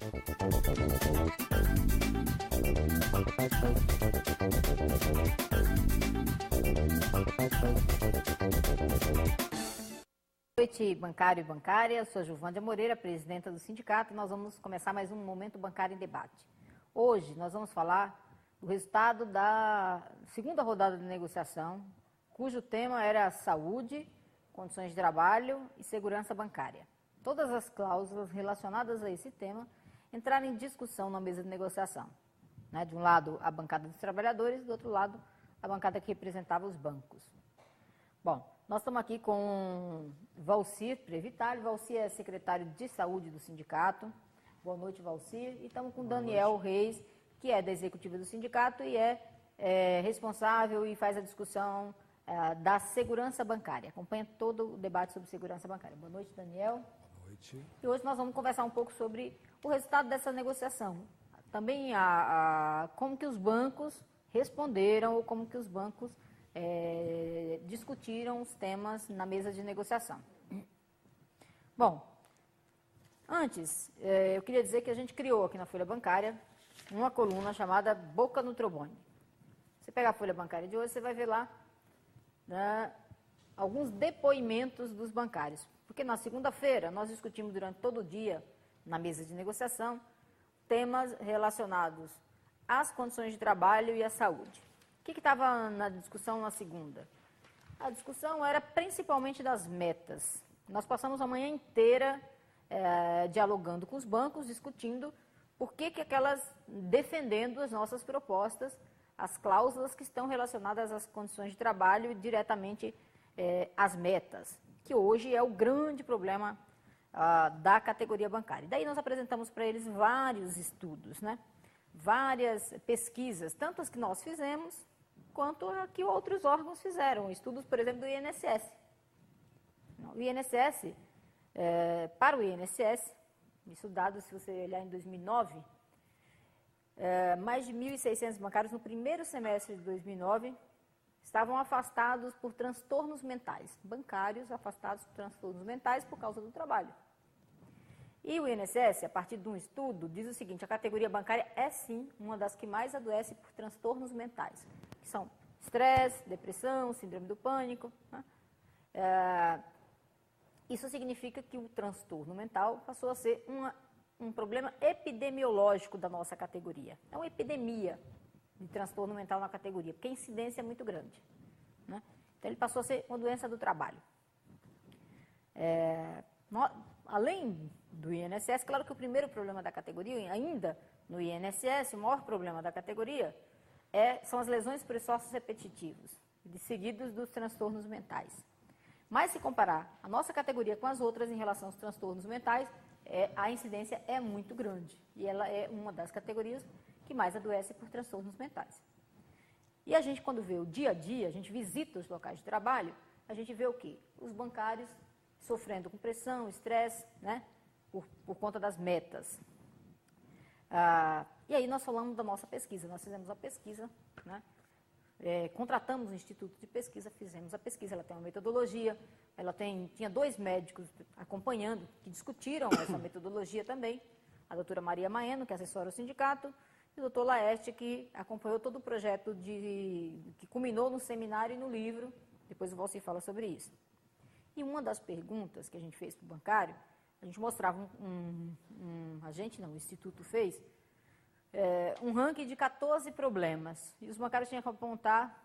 Boa noite, bancário e bancária. Eu sou a Juvândia Moreira, presidenta do sindicato, e nós vamos começar mais um Momento Bancário em Debate. Hoje nós vamos falar do resultado da segunda rodada de negociação, cujo tema era saúde, condições de trabalho e segurança bancária. Todas as cláusulas relacionadas a esse tema entraram em discussão na mesa de negociação. De um lado, a bancada dos trabalhadores, do outro lado, a bancada que representava os bancos. Bom, nós estamos aqui com Valcir Previtali. Valcir é secretário de saúde do sindicato. Boa noite, Valcir. E estamos com Daniel Reis, que é da executiva do sindicato e é responsável e faz a discussão da segurança bancária. Acompanha todo o debate sobre segurança bancária. Boa noite, Daniel. Boa noite. E hoje nós vamos conversar um pouco sobre o resultado dessa negociação. Também como que os bancos responderam ou como que os bancos discutiram os temas na mesa de negociação. Bom, antes, eu queria dizer que a gente criou aqui na Folha Bancária uma coluna chamada Boca no Trombone. Você pega a Folha Bancária de hoje, você vai ver lá alguns depoimentos dos bancários. Porque na segunda-feira nós discutimos durante todo o dia, na mesa de negociação, temas relacionados às condições de trabalho e à saúde. O que estava na discussão na segunda? A discussão era principalmente das metas. Nós passamos a manhã inteira dialogando com os bancos, discutindo por que aquelas, defendendo as nossas propostas, as cláusulas que estão relacionadas às condições de trabalho e diretamente às metas, que hoje é o grande problema da categoria bancária. E daí nós apresentamos para eles vários estudos, várias pesquisas, tanto as que nós fizemos, quanto a que outros órgãos fizeram. Estudos, por exemplo, do INSS. O INSS, para o INSS, isso dado se você olhar em 2009, mais de 1.600 bancários no primeiro semestre de 2009 estavam afastados por transtornos mentais. Bancários afastados por transtornos mentais por causa do trabalho. E o INSS, a partir de um estudo, diz o seguinte: a categoria bancária é sim uma das que mais adoece por transtornos mentais, que são estresse, depressão, síndrome do pânico. Isso significa que o transtorno mental passou a ser um problema epidemiológico da nossa categoria. É uma epidemia de transtorno mental na categoria, porque a incidência é muito grande. Então, ele passou a ser uma doença do trabalho. Além do INSS, claro que o primeiro problema da categoria, ainda no INSS, o maior problema da categoria são as lesões por esforços repetitivos, seguidos dos transtornos mentais. Mas, se comparar a nossa categoria com as outras em relação aos transtornos mentais, a incidência é muito grande. E ela é uma das categorias que mais adoece por transtornos mentais. E a gente, quando vê o dia a dia, a gente visita os locais de trabalho, a gente vê o quê? Os bancários sofrendo com pressão, estresse, por conta das metas. E aí nós falamos da nossa pesquisa. Nós fizemos a pesquisa, contratamos o Instituto de Pesquisa, fizemos a pesquisa. Ela tem uma metodologia, tinha 2 médicos acompanhando, que discutiram essa metodologia também, a doutora Maria Maeno, que assessora o sindicato, e o doutor Laerte, que acompanhou todo o projeto que culminou no seminário e no livro. Depois o Valcir fala sobre isso. E uma das perguntas que a gente fez para o bancário, a gente mostrava, o Instituto fez, um ranking de 14 problemas. E os bancários tinham que apontar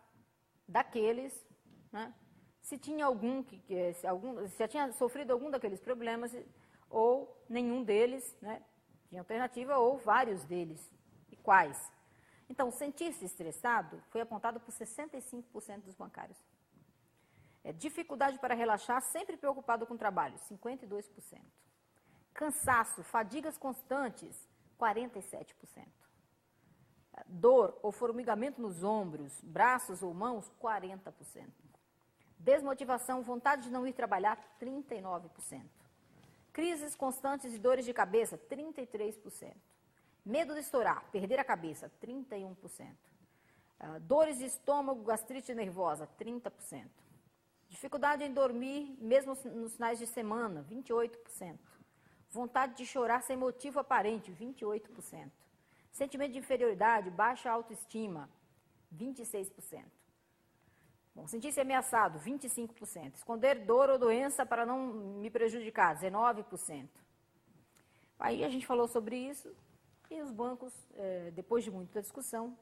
daqueles, se tinha se já tinha sofrido algum daqueles problemas, ou nenhum deles, tinha alternativa, ou vários deles. E quais? Então, sentir-se estressado foi apontado por 65% dos bancários. Dificuldade para relaxar, sempre preocupado com o trabalho, 52%. Cansaço, fadigas constantes, 47%. Dor ou formigamento nos ombros, braços ou mãos, 40%. Desmotivação, vontade de não ir trabalhar, 39%. Crises constantes e dores de cabeça, 33%. Medo de estourar, perder a cabeça, 31%. Dores de estômago, gastrite nervosa, 30%. Dificuldade em dormir, mesmo nos finais de semana, 28%. Vontade de chorar sem motivo aparente, 28%. Sentimento de inferioridade, baixa autoestima, 26%. Bom, sentir-se ameaçado, 25%. Esconder dor ou doença para não me prejudicar, 19%. Aí a gente falou sobre isso e os bancos, depois de muita discussão,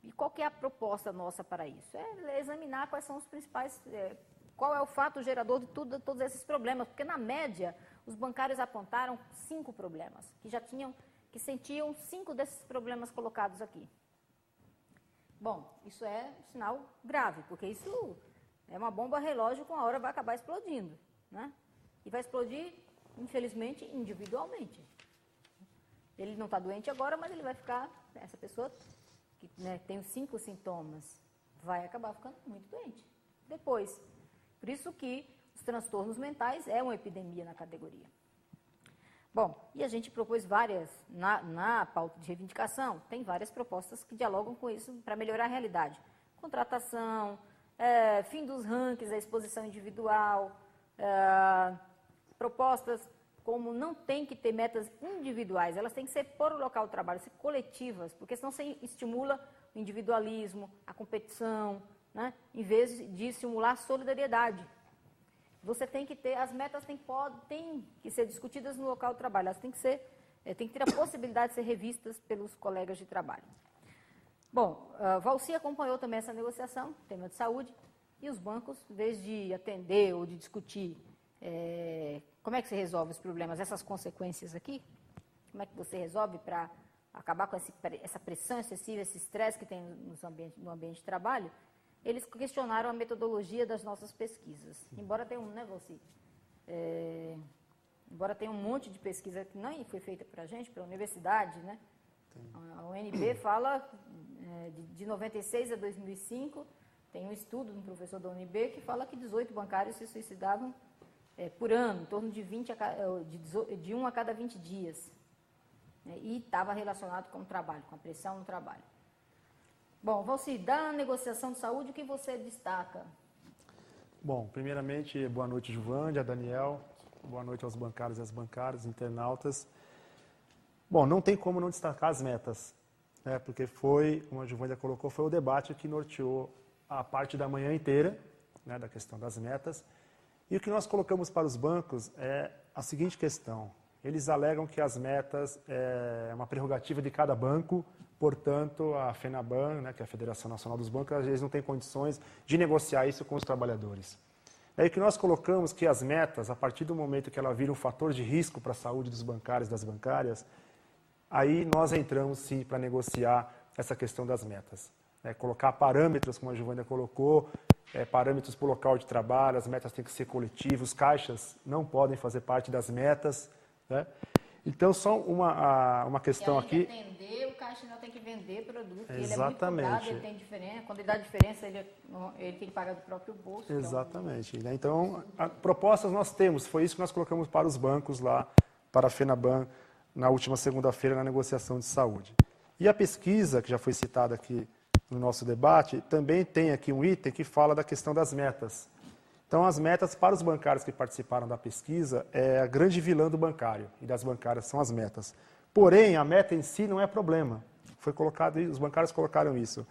e qual que é a proposta nossa para isso? É examinar quais são os principais, qual é o fato gerador de todos esses problemas, porque na média os bancários apontaram 5 problemas, que sentiam 5 desses problemas colocados aqui. Bom, isso é um sinal grave, porque isso é uma bomba relógio que uma hora vai acabar explodindo, né? E vai explodir, infelizmente, individualmente. Ele não está doente agora, mas ele vai ficar, essa pessoa que tem os 5 sintomas, vai acabar ficando muito doente depois. Por isso que os transtornos mentais é uma epidemia na categoria. Bom, e a gente propôs várias, na pauta de reivindicação, tem várias propostas que dialogam com isso para melhorar a realidade. Contratação, fim dos rankings, a exposição individual, propostas como não tem que ter metas individuais, elas têm que ser por local de trabalho, ser coletivas, porque senão você estimula o individualismo, a competição, né, em vez de estimular a solidariedade. Você tem que ter, as metas têm que ser discutidas no local de trabalho, elas têm que ter a possibilidade de ser revistas pelos colegas de trabalho. Bom, Valci acompanhou também essa negociação, tema de saúde, e os bancos, em vez de atender ou de discutir como é que se resolve os problemas, essas consequências aqui, como é que você resolve para acabar com essa pressão excessiva, esse estresse que tem no ambiente de trabalho, eles questionaram a metodologia das nossas pesquisas. Embora tenha Valci? Embora tenha um monte de pesquisa que não foi feita para a gente, pela universidade, né? A UNB fala, de 96 a 2005, tem um estudo de um professor da UNB que fala que 18 bancários se suicidavam por ano, em torno de 1 a cada 20 dias. E estava relacionado com o trabalho, com a pressão no trabalho. Bom, Valci, da negociação de saúde, o que você destaca? Bom, primeiramente, boa noite, Juvândia, Daniel, boa noite aos bancários e às bancárias, internautas. Bom, não tem como não destacar as metas, né, porque foi, como a Juvândia colocou, foi o debate que norteou a parte da manhã inteira, né, da questão das metas. E o que nós colocamos para os bancos é a seguinte questão: eles alegam que as metas é uma prerrogativa de cada banco, portanto, a FENABAN, né, que é a Federação Nacional dos Bancos, às vezes não tem condições de negociar isso com os trabalhadores. É que nós colocamos que as metas, a partir do momento que ela vira um fator de risco para a saúde dos bancários e das bancárias, aí nós entramos sim para negociar essa questão das metas. Colocar parâmetros, como a Juvândia colocou, parâmetros para o local de trabalho, as metas têm que ser coletivas, os caixas não podem fazer parte das metas, né? Então, só uma questão aqui... Se atender, o caixa não tem que vender produto. Exatamente. Ele é muito cobrado, ele tem diferença. Quando ele dá diferença, ele tem que pagar do próprio bolso. Exatamente. Então, propostas nós temos. Foi isso que nós colocamos para os bancos lá, para a FENABAN, na última segunda-feira, na negociação de saúde. E a pesquisa, que já foi citada aqui no nosso debate, também tem aqui um item que fala da questão das metas. Então, as metas para os bancários que participaram da pesquisa é a grande vilã do bancário e das bancárias são as metas. Porém, a meta em si não é problema. Foi colocado, os bancários colocaram isso.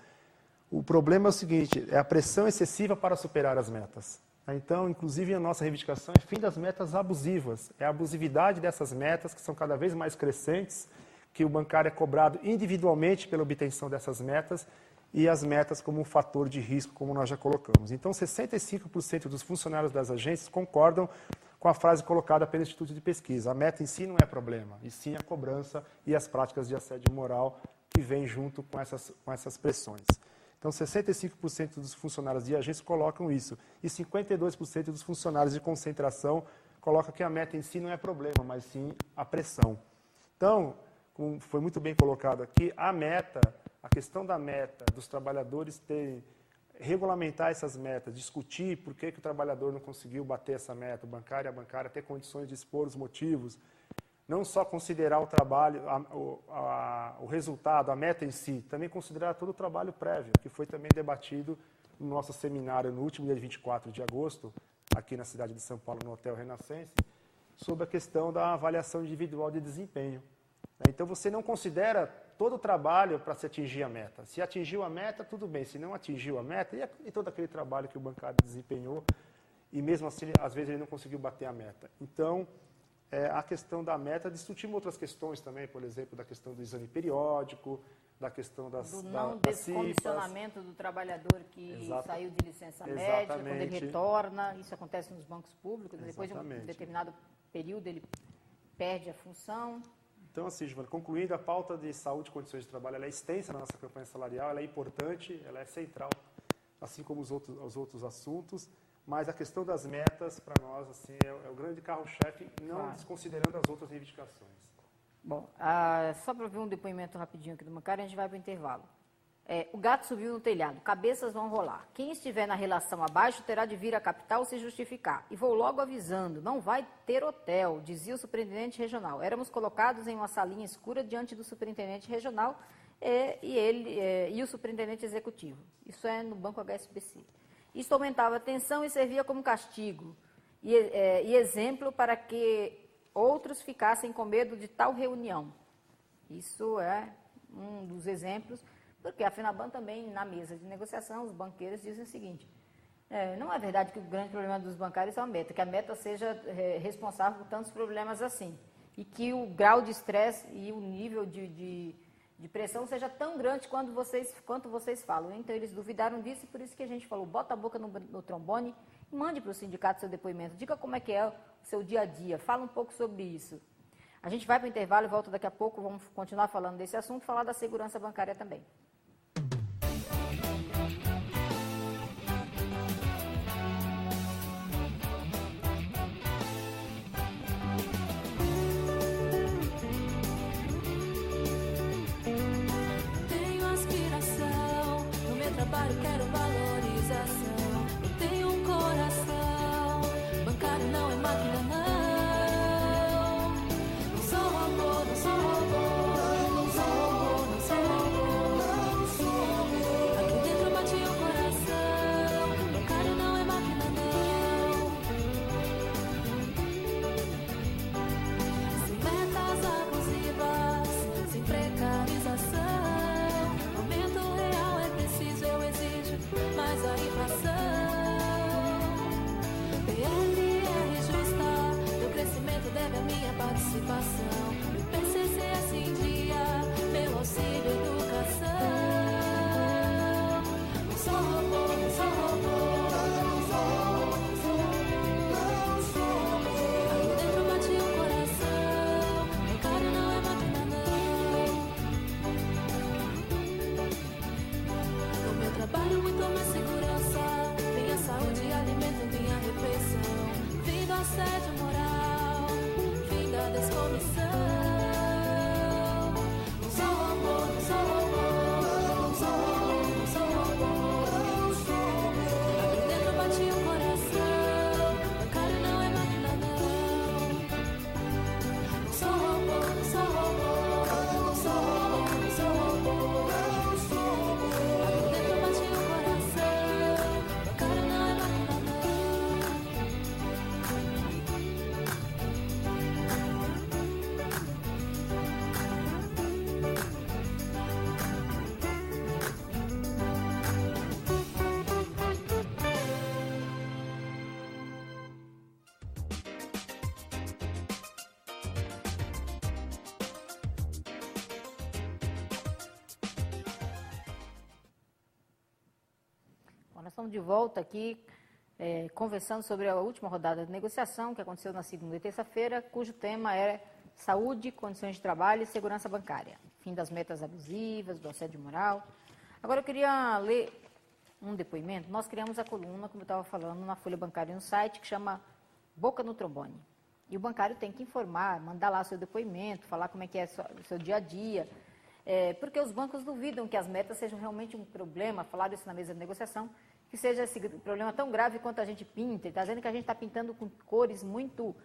O problema é o seguinte: é a pressão excessiva para superar as metas. Então, inclusive, a nossa reivindicação é fim das metas abusivas. É a abusividade dessas metas, que são cada vez mais crescentes, que o bancário é cobrado individualmente pela obtenção dessas metas, e as metas como um fator de risco, como nós já colocamos. Então, 65% dos funcionários das agências concordam com a frase colocada pelo Instituto de Pesquisa: a meta em si não é problema, e sim a cobrança e as práticas de assédio moral que vêm junto com essas pressões. Então, 65% dos funcionários de agências colocam isso, e 52% dos funcionários de concentração colocam que a meta em si não é problema, mas sim a pressão. Então, como foi muito bem colocado aqui, a questão da meta, dos trabalhadores regulamentar essas metas, discutir por que o trabalhador não conseguiu bater essa meta, o bancário e a bancária ter condições de expor os motivos, não só considerar o trabalho, o resultado, a meta em si, também considerar todo o trabalho prévio, que foi também debatido no nosso seminário no último dia 24 de agosto, aqui na cidade de São Paulo, no Hotel Renascença, sobre a questão da avaliação individual de desempenho. Então, você não considera todo o trabalho para se atingir a meta. Se atingiu a meta, tudo bem. Se não atingiu a meta, e todo aquele trabalho que o bancário desempenhou, e mesmo assim, às vezes, ele não conseguiu bater a meta. Então, a questão da meta, discutimos outras questões também, por exemplo, da questão do exame periódico, da questão do não descomissionamento do trabalhador que saiu de licença médica, quando ele retorna. Isso acontece nos bancos públicos, depois de um determinado período ele perde a função. Então, assim, Giovana, concluindo, a pauta de saúde e condições de trabalho ela é extensa na nossa campanha salarial, ela é importante, ela é central, assim como os outros assuntos, mas a questão das metas, para nós, assim, é o grande carro-chefe, não desconsiderando as outras reivindicações. Bom, só para ver um depoimento rapidinho aqui do bancário, a gente vai para o intervalo. O gato subiu no telhado, cabeças vão rolar. Quem estiver na relação abaixo terá de vir à capital se justificar. E vou logo avisando, não vai ter hotel, dizia o superintendente regional. Éramos colocados em uma salinha escura diante do superintendente regional e o superintendente executivo. Isso é no Banco HSBC. Isto aumentava a tensão e servia como castigo e exemplo para que outros ficassem com medo de tal reunião. Isso é um dos exemplos, porque a FENABAN também, na mesa de negociação, os banqueiros dizem o seguinte, não é verdade que o grande problema dos bancários é a meta, que a meta seja responsável por tantos problemas assim, e que o grau de estresse e o nível de pressão seja tão grande quanto vocês falam. Então, eles duvidaram disso e por isso que a gente falou, bota a boca no trombone e mande para o sindicato seu depoimento. Diga como é que é o seu dia a dia, fala um pouco sobre isso. A gente vai para o intervalo e volta daqui a pouco, vamos continuar falando desse assunto, falar da segurança bancária também. Quero valorização, eu tenho um coração, bancário não é máquina não, não sou robô, não sou robô, não sou robô, não sou robô, não sou robô, aqui dentro bate o coração, bancário não é máquina não, sem metas abusivas, sem precarização. Mas a inflação, PLR justa, meu crescimento deve a minha participação. Meu PCCS em dia, meu auxílio educação. Não sou robô, não sou robô, não sou robô, não sou robô. Aqui dentro bate o coração, bancário não é máquina não. No meu trabalho muito mais segurança, minha saúde alimenta minha refeição. Fim do assédio moral, fim da descomissão. Não sou robô, não sou robô, não sou robô, não sou robô, não sou robô. Aqui dentro bate o coração, bancário não é máquina não. Não sou robô, não sou robô, não sou robô, não sou robô, não sou robô. Aqui dentro bate o coração, bancário não é máquina não. Bom, nós estamos de volta aqui, conversando sobre a última rodada de negociação que aconteceu na segunda e terça-feira, cujo tema é saúde, condições de trabalho e segurança bancária. Fim das metas abusivas, do assédio moral. Agora eu queria ler um depoimento. Nós criamos a coluna, como eu estava falando, na Folha Bancária no site, que chama Boca no Trombone. E o bancário tem que informar, mandar lá seu depoimento, falar como é que é o seu dia a dia, porque os bancos duvidam que as metas sejam realmente um problema, falaram isso na mesa de negociação, que seja esse problema tão grave quanto a gente pinta. Ele está dizendo que a gente está pintando com cores muito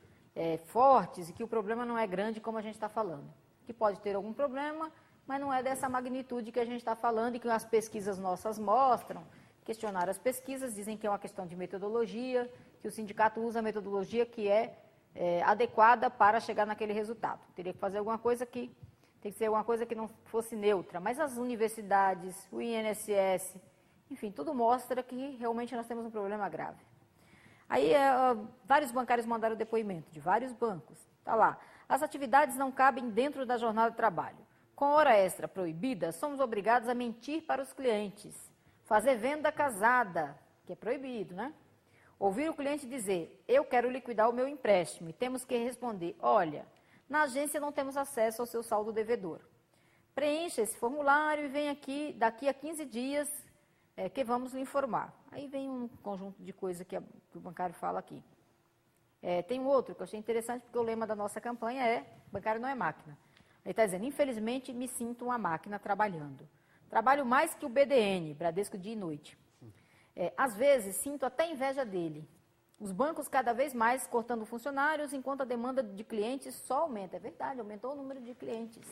fortes e que o problema não é grande como a gente está falando. Que pode ter algum problema, mas não é dessa magnitude que a gente está falando e que as pesquisas nossas mostram. Questionaram as pesquisas, dizem que é uma questão de metodologia, que o sindicato usa a metodologia que é adequada para chegar naquele resultado. Teria que fazer alguma coisa que tem que ser alguma coisa que não fosse neutra. Mas as universidades, o INSS, enfim, tudo mostra que realmente nós temos um problema grave. Aí, vários bancários mandaram depoimento, de vários bancos. Está lá. As atividades não cabem dentro da jornada de trabalho. Com hora extra proibida, somos obrigados a mentir para os clientes. Fazer venda casada, que é proibido, né? Ouvir o cliente dizer, eu quero liquidar o meu empréstimo. E temos que responder, olha, na agência não temos acesso ao seu saldo devedor. Preencha esse formulário e vem aqui daqui a 15 dias que vamos lhe informar. Aí vem um conjunto de coisas que o bancário fala aqui. Tem um outro que eu achei interessante, porque o lema da nossa campanha é, bancário não é máquina. Ele está dizendo, infelizmente me sinto uma máquina trabalhando. Trabalho mais que o BDN, Bradesco dia e noite. Às vezes sinto até inveja dele. Os bancos cada vez mais cortando funcionários, enquanto a demanda de clientes só aumenta. É verdade, aumentou o número de clientes.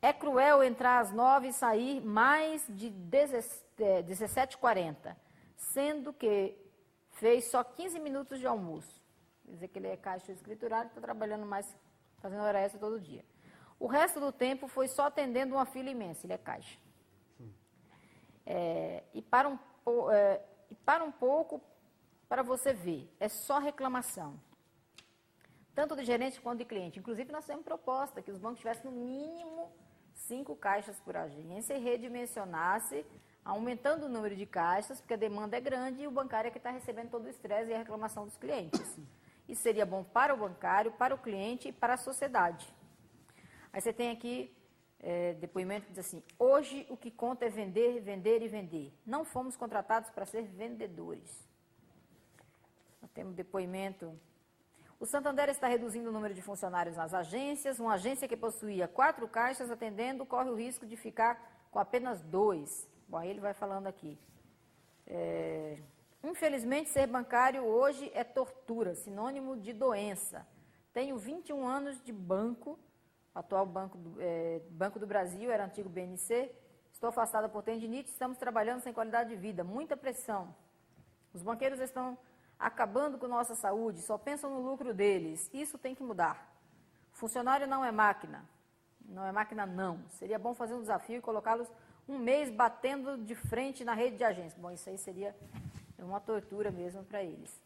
É cruel entrar às 9 e sair mais de 17h40, sendo que fez só 15 minutos de almoço. Quer dizer que ele é caixa escriturário, está trabalhando mais, fazendo hora extra todo dia. O resto do tempo foi só atendendo uma fila imensa, ele é caixa. E para um pouco, para você ver, é só reclamação. Tanto de gerente quanto de cliente. Inclusive, nós temos proposta que os bancos tivessem no mínimo 5 caixas por agência e redimensionasse, aumentando o número de caixas, porque a demanda é grande e o bancário é que está recebendo todo o estresse e a reclamação dos clientes. Isso seria bom para o bancário, para o cliente e para a sociedade. Aí você tem aqui depoimento que diz assim, hoje o que conta é vender, vender e vender. Não fomos contratados para ser vendedores. Nós temos depoimento. O Santander está reduzindo o número de funcionários nas agências. Uma agência que possuía 4 caixas atendendo corre o risco de ficar com apenas 2. Bom, aí ele vai falando aqui. Infelizmente, ser bancário hoje é tortura, sinônimo de doença. Tenho 21 anos de banco, atual Banco do Brasil, era antigo BNC. Estou afastada por tendinite, estamos trabalhando sem qualidade de vida, muita pressão. Os banqueiros estão acabando com nossa saúde, só pensam no lucro deles. Isso tem que mudar. Funcionário não é máquina. Não é máquina, não. Seria bom fazer um desafio e colocá-los um mês batendo de frente na rede de agências. Bom, isso aí seria uma tortura mesmo para eles.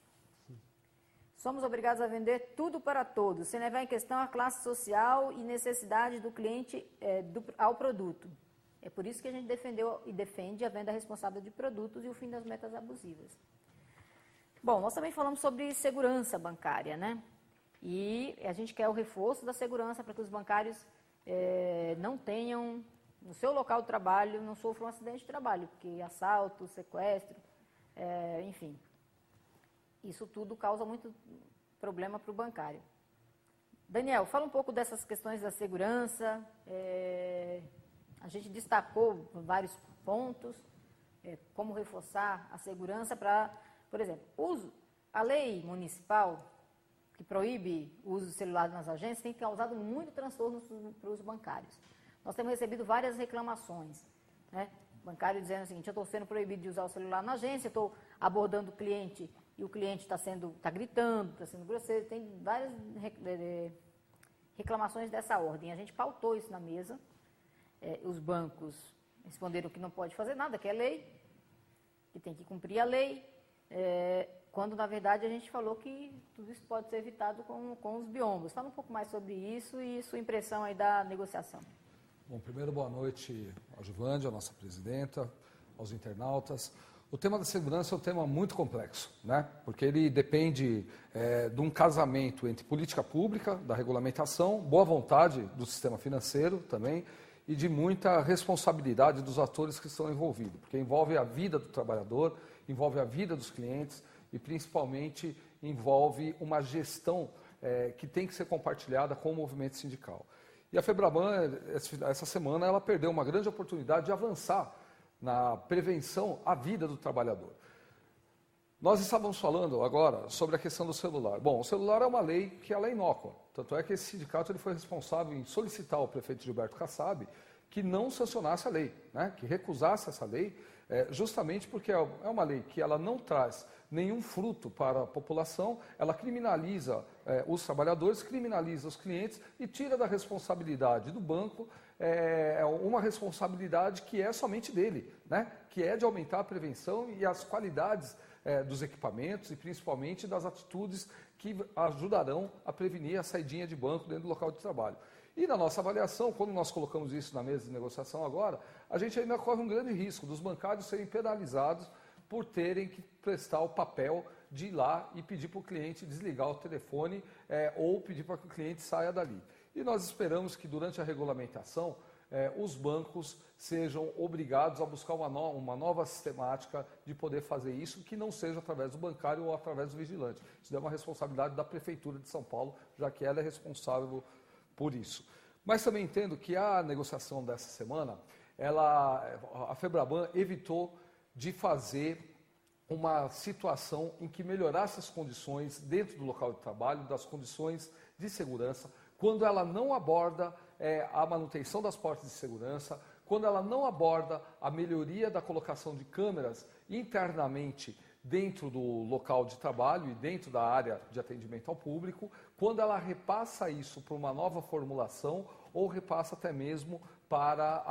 Somos obrigados a vender tudo para todos, sem levar em questão a classe social e necessidade do cliente ao produto. É por isso que a gente defendeu e defende a venda responsável de produtos e o fim das metas abusivas. Bom, nós também falamos sobre segurança bancária, né? E a gente quer o reforço da segurança para que os bancários não tenham, no seu local de trabalho, não sofram um acidente de trabalho, porque assalto, sequestro, enfim, isso tudo causa muito problema para o bancário. Daniel, fala um pouco dessas questões da segurança. A gente destacou vários pontos, como reforçar a segurança para, por exemplo, a lei municipal que proíbe o uso do celular nas agências tem causado muito transtorno para os bancários. Nós temos recebido várias reclamações, né? O bancário dizendo o seguinte, eu estou sendo proibido de usar o celular na agência, estou abordando o cliente e o cliente está gritando, está sendo grosseiro, tem várias reclamações dessa ordem. A gente pautou isso na mesa, os bancos responderam que não pode fazer nada, que é lei, que tem que cumprir a lei, quando na verdade a gente falou que tudo isso pode ser evitado com os biombos. Fala um pouco mais sobre isso e sua impressão aí da negociação. Bom, primeiro, boa noite ao Juvândia, à nossa presidenta, aos internautas. O tema da segurança é um tema muito complexo, né? Porque ele depende de um casamento entre política pública, da regulamentação, boa vontade do sistema financeiro também e de muita responsabilidade dos atores que estão envolvidos, porque envolve a vida do trabalhador, envolve a vida dos clientes e principalmente envolve uma gestão que tem que ser compartilhada com o movimento sindical. E a FEBRABAN, essa semana, ela perdeu uma grande oportunidade de avançar na prevenção à vida do trabalhador. Nós estávamos falando agora sobre a questão do celular. Bom, o celular é uma lei que ela é inócua. Tanto é que esse sindicato ele foi responsável em solicitar ao prefeito Gilberto Kassab que não sancionasse a lei, né? Que recusasse essa lei, justamente porque é uma lei que ela não traz nenhum fruto para a população, ela criminaliza os trabalhadores, criminaliza os clientes e tira da responsabilidade do banco uma responsabilidade que é somente dele, né? Que é de aumentar a prevenção e as qualidades dos equipamentos e principalmente das atitudes que ajudarão a prevenir a saidinha de banco dentro do local de trabalho. E na nossa avaliação, quando nós colocamos isso na mesa de negociação agora, a gente ainda corre um grande risco dos bancários serem penalizados por terem que prestar o papel de ir lá e pedir para o cliente desligar o telefone ou pedir para que o cliente saia dali. E nós esperamos que durante a regulamentação os bancos sejam obrigados a buscar uma nova sistemática de poder fazer isso, que não seja através do bancário ou através do vigilante. Isso é uma responsabilidade da Prefeitura de São Paulo, já que ela é responsável por isso. Mas também entendo que a negociação dessa semana, a Febraban evitou de fazer uma situação em que melhorasse as condições dentro do local de trabalho, das condições de segurança, quando ela não aborda a manutenção das portas de segurança, quando ela não aborda a melhoria da colocação de câmeras internamente dentro do local de trabalho e dentro da área de atendimento ao público, quando ela repassa isso para uma nova formulação ou repassa até mesmo para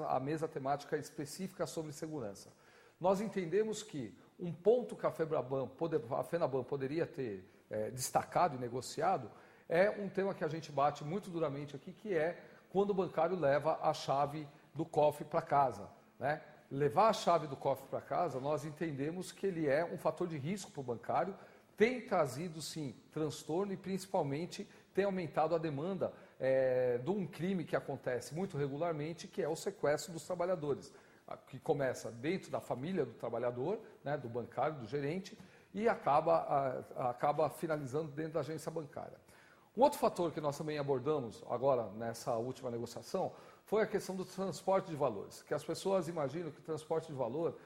a mesa temática específica sobre segurança. Nós entendemos que um ponto que a FENABAN poderia ter destacado e negociado é um tema que a gente bate muito duramente aqui, que é quando o bancário leva a chave do cofre para casa, né? Levar a chave do cofre para casa, nós entendemos que ele é um fator de risco para o bancário, tem trazido, sim, transtorno e, principalmente, tem aumentado a demanda de um crime que acontece muito regularmente, que é o sequestro dos trabalhadores, que começa dentro da família do trabalhador, né, do bancário, do gerente, e acaba finalizando dentro da agência bancária. Um outro fator que nós também abordamos agora nessa última negociação foi a questão do transporte de valores, que as pessoas imaginam que o transporte de valor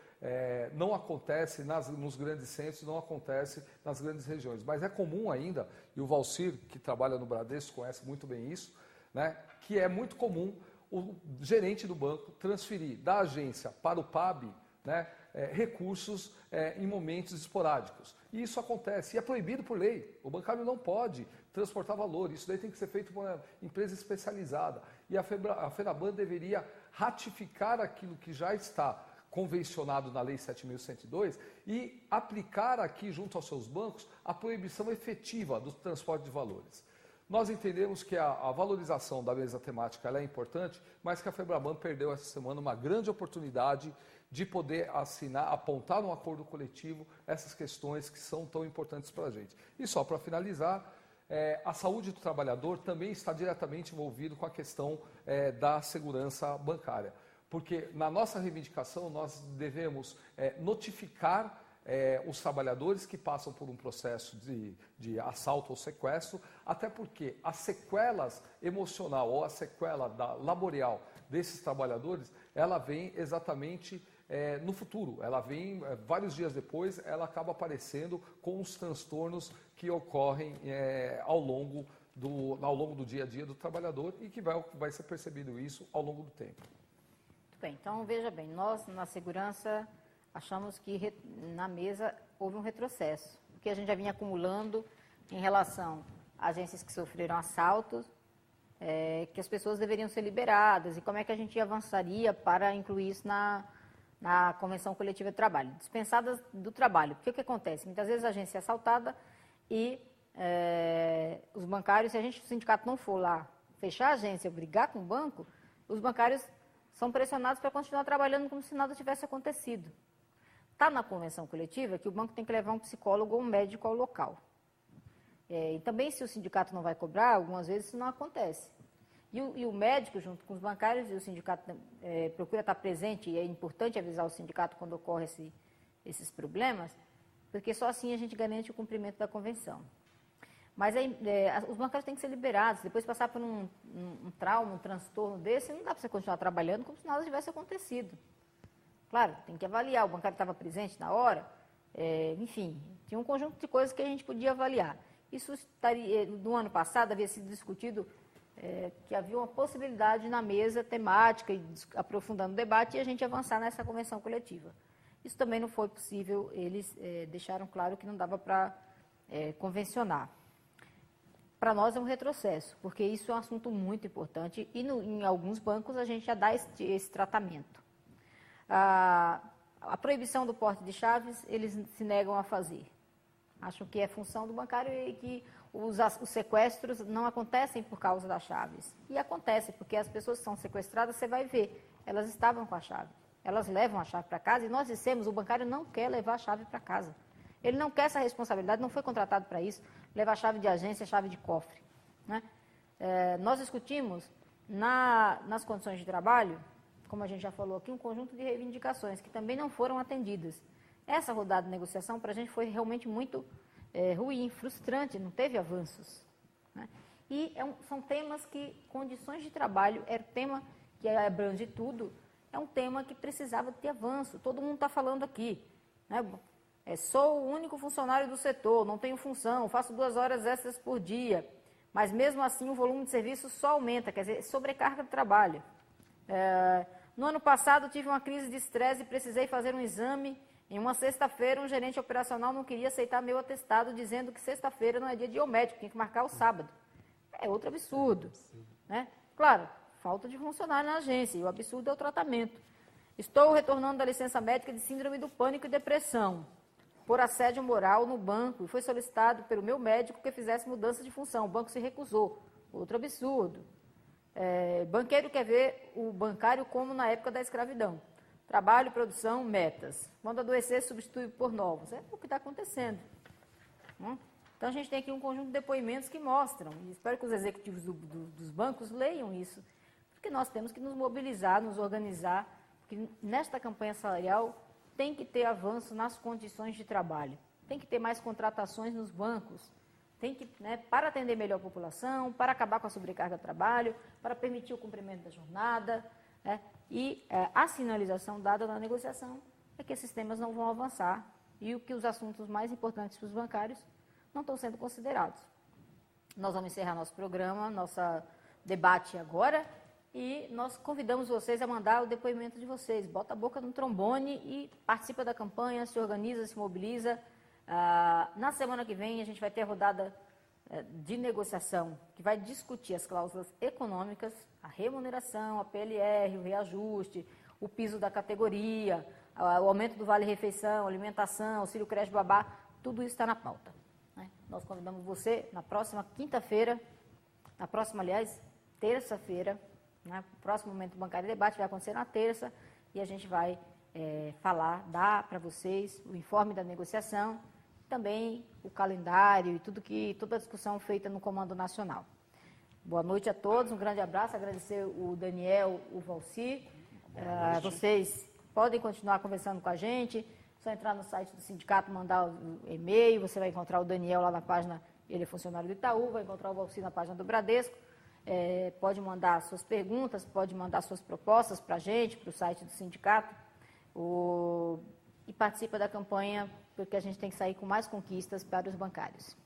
não acontece nos grandes centros, não acontece nas grandes regiões, mas é comum ainda, e o Valcir, que trabalha no Bradesco, conhece muito bem isso, né, que é muito comum o gerente do banco transferir da agência para o PAB, né, recursos em momentos esporádicos. E isso acontece, e é proibido por lei. O bancário não pode transportar valor, isso daí tem que ser feito por uma empresa especializada. E a FENABAN deveria ratificar aquilo que já está convencionado na Lei 7.102 e aplicar aqui, junto aos seus bancos, a proibição efetiva do transporte de valores. Nós entendemos que a valorização da mesa temática ela é importante, mas que a FEBRABAN perdeu essa semana uma grande oportunidade de poder apontar no acordo coletivo essas questões que são tão importantes para a gente. E só para finalizar, a saúde do trabalhador também está diretamente envolvido com a questão da segurança bancária. Porque na nossa reivindicação nós devemos notificar os trabalhadores que passam por um processo de assalto ou sequestro, até porque as sequelas emocional ou a sequela laboral desses trabalhadores, ela vem exatamente no futuro, ela vem vários dias depois, ela acaba aparecendo com os transtornos que ocorrem ao longo do dia a dia do trabalhador e que vai ser percebido isso ao longo do tempo. Muito bem, então veja bem, nós na segurança achamos que na mesa houve um retrocesso, porque a gente já vinha acumulando em relação a agências que sofreram assaltos, que as pessoas deveriam ser liberadas e como é que a gente avançaria para incluir isso na Convenção Coletiva de Trabalho, dispensadas do trabalho. Porque o que acontece? Muitas vezes a agência é assaltada e os bancários, se o sindicato não for lá fechar a agência, brigar com o banco, os bancários são pressionados para continuar trabalhando como se nada tivesse acontecido. Está na convenção coletiva que o banco tem que levar um psicólogo ou um médico ao local. E também, se o sindicato não vai cobrar, algumas vezes isso não acontece. E o médico, junto com os bancários, e o sindicato procura estar presente, e é importante avisar o sindicato quando ocorrem esses problemas, porque só assim a gente garante o cumprimento da convenção. Mas os bancários têm que ser liberados, depois de passar por um trauma, um transtorno desse, não dá para você continuar trabalhando como se nada tivesse acontecido. Claro, tem que avaliar, o bancário estava presente na hora, enfim, tinha um conjunto de coisas que a gente podia avaliar. Isso no ano passado havia sido discutido que havia uma possibilidade na mesa temática, e aprofundando o debate, e a gente avançar nessa convenção coletiva. Isso também não foi possível, eles deixaram claro que não dava para convencionar. Para nós é um retrocesso, porque isso é um assunto muito importante e em alguns bancos a gente já dá esse tratamento. A proibição do porte de chaves, eles se negam a fazer. Acham que é função do bancário e que os sequestros não acontecem por causa das chaves. E acontece, porque as pessoas que são sequestradas, você vai ver, elas estavam com a chave. Elas levam a chave para casa e nós dissemos, o bancário não quer levar a chave para casa. Ele não quer essa responsabilidade, não foi contratado para isso, levar chave de agência, chave de cofre. Né? Nós discutimos, nas condições de trabalho, como a gente já falou aqui, um conjunto de reivindicações que também não foram atendidas. Essa rodada de negociação para a gente foi realmente muito ruim, frustrante, não teve avanços. Né? E são temas que, condições de trabalho, era tema que abrange tudo, é um tema que precisava ter avanço. Todo mundo está falando aqui. Né? Sou o único funcionário do setor, não tenho função, faço 2 horas extras por dia, mas mesmo assim o volume de serviço só aumenta, quer dizer, sobrecarga de trabalho. No ano passado tive uma crise de estresse e precisei fazer um exame. Em uma sexta-feira, um gerente operacional não queria aceitar meu atestado, dizendo que sexta-feira não é dia de ir ao médico, tinha que marcar o sábado. É outro absurdo. Né? Claro, falta de funcionário na agência, e o absurdo é o tratamento. Estou retornando da licença médica de síndrome do pânico e depressão, por assédio moral no banco, e foi solicitado pelo meu médico que fizesse mudança de função. O banco se recusou. Outro absurdo. Banqueiro quer ver o bancário como na época da escravidão. Trabalho, produção, metas. Quando adoecer, substitui por novos. É o que está acontecendo. Então, a gente tem aqui um conjunto de depoimentos que mostram, e espero que os executivos dos bancos leiam isso, porque nós temos que nos mobilizar, nos organizar, porque nesta campanha salarial tem que ter avanço nas condições de trabalho, tem que ter mais contratações nos bancos, tem que, para atender melhor a população, para acabar com a sobrecarga de trabalho, para permitir o cumprimento da jornada, e a sinalização dada na negociação é que esses temas não vão avançar e que os assuntos mais importantes para os bancários não estão sendo considerados. Nós vamos encerrar nosso programa, nosso debate agora, e nós convidamos vocês a mandar o depoimento de vocês. Bota a boca no trombone e participa da campanha, se organiza, se mobiliza. Na semana que vem a gente vai ter a rodada de negociação, que vai discutir as cláusulas econômicas, a remuneração, a PLR, o reajuste, o piso da categoria, o aumento do vale-refeição, alimentação, auxílio creche babá, tudo isso está na pauta. Né? Nós convidamos você na próxima quinta-feira, na próxima, aliás, terça-feira, né? O próximo Momento Bancário e Debate vai acontecer na terça e a gente vai dar para vocês o informe da negociação, também o calendário e toda a discussão feita no Comando Nacional. Boa noite a todos, um grande abraço, agradecer o Daniel, o Valci. Vocês podem continuar conversando com a gente, só entrar no site do sindicato, mandar o e-mail, você vai encontrar o Daniel lá na página, ele é funcionário do Itaú, vai encontrar o Valci na página do Bradesco. Pode mandar suas perguntas, pode mandar suas propostas para a gente, para o site do sindicato, e participa da campanha, porque a gente tem que sair com mais conquistas para os bancários.